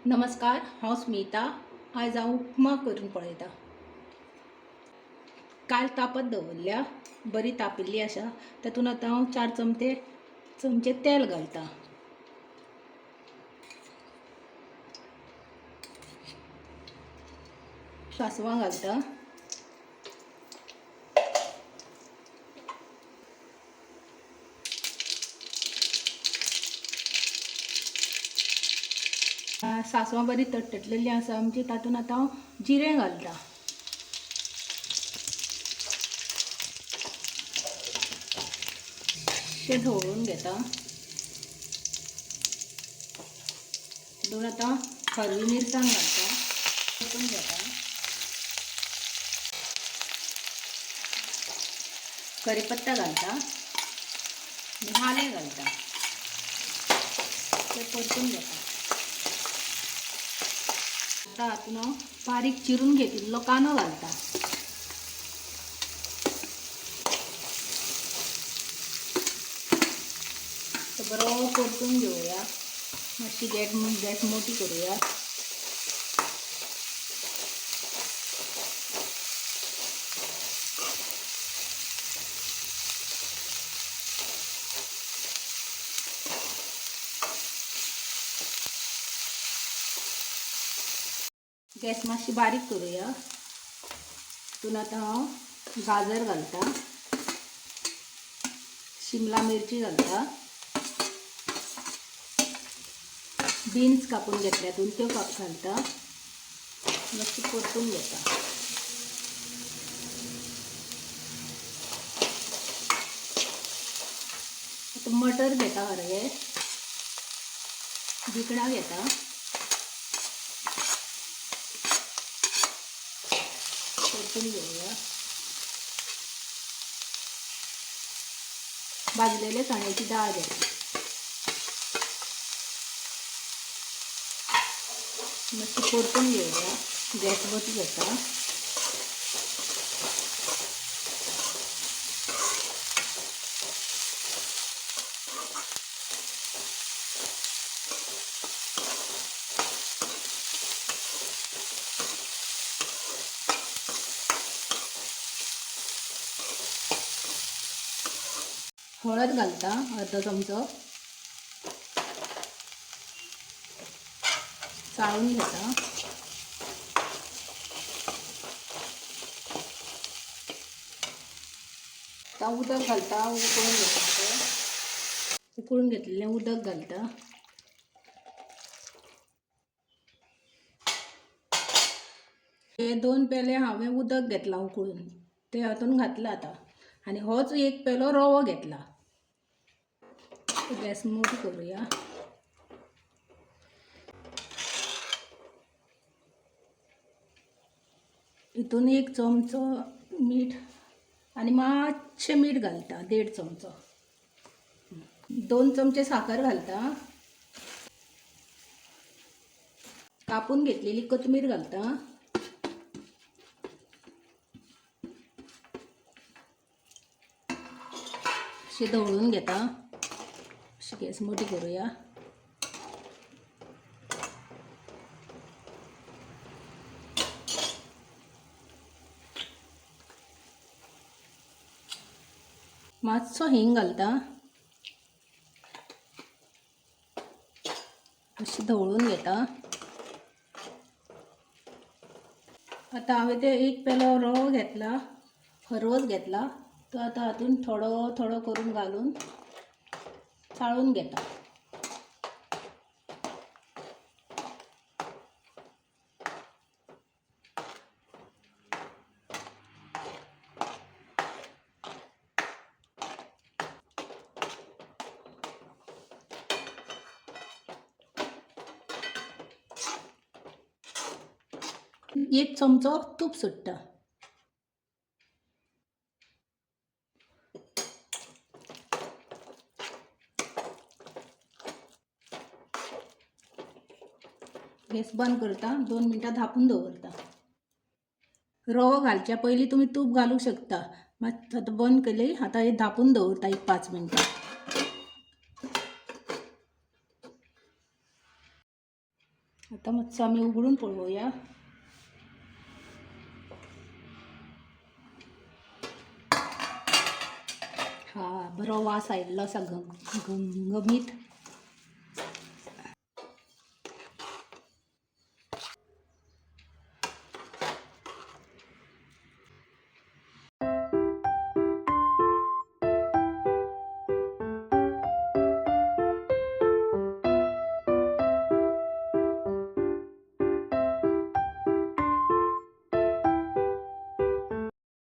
नमस्कार, हांव स्मिता. आज हांव उपमा करून पळयतां. काल तापत दवरल्या, बरी तापिल्ली आसा. तातूंत आतां हांव 4 चमचे तेल घालतां. सासवां घालतां. सासवां बरी तडतडलेली आसा आमची. तातूंत आतां हांव जिरें घालतां. तें ढवळून घेतां. तातूंत आतां हरवी मिरसांग घालतां. परतून घेतां. करीपत्ता घालतां आनी हालें घालतां. तें परतून घेतां. आतां हातूंत हांव बारीक चिरून घेतिल्लो कांदो घालतां. तो बरो परतून घेवया. मातशी गॅस मोठी करूया. गॅस मातशी बारीक करूया. तितून आतां हांव गाजर घालतां. शिमला मिरची घालतां. बीन्स कापून घेतल्या त्यो घालतां. मातशी परतून घेतां. आतां मटर घेता अर्दे. भिकणां घेता. परतून घेऊया. भाजलेले चण्याची डाळ घेता. मातशी परतून घेऊया. गॅस बंद घेता. हळद घालता अर्धो चमचो. चाळून घेता. आतां उदक घालता. उकळून घेता. उकळून घेतलेलें उदक घालता. हे 2 पेले हांवें उदक घेतलां उकळून. ते हातूंत घातला आतां. आनी होच 1 पेलो रवो घेतला. गॅस मोठी करूया. हितून 1 चमचो मीठ आनी मातशें मीठ घालता. 1.5 चमचो. 2 चमचे साखर घालता. कापून घेतलेली कोथमीर घालता. अशी ढवळून घेता. अशी गॅस मोठी करूया. मातसो हिंग घालता. अशी ढवळून घेता. आतां हांवें ते 1 पेलो रवो घेतला. खरवस घेतला. तो आतां हातून थोडो थोडो करून घालून चाळून घेता. एक चमचो तूप सुट्टा. गॅस बंद करता. 2 मिनटां धांपून दवरता. रवो घालच्या पयलीं तुमी तूप घालूंक शकता. मात आतां बंद केली. आतां हे धांपून दवरता 1-5 मिनटां. आता मातसो आमी उगडून पळोवया. हा, बरो वास आयिल्लो आसा घमघमीत.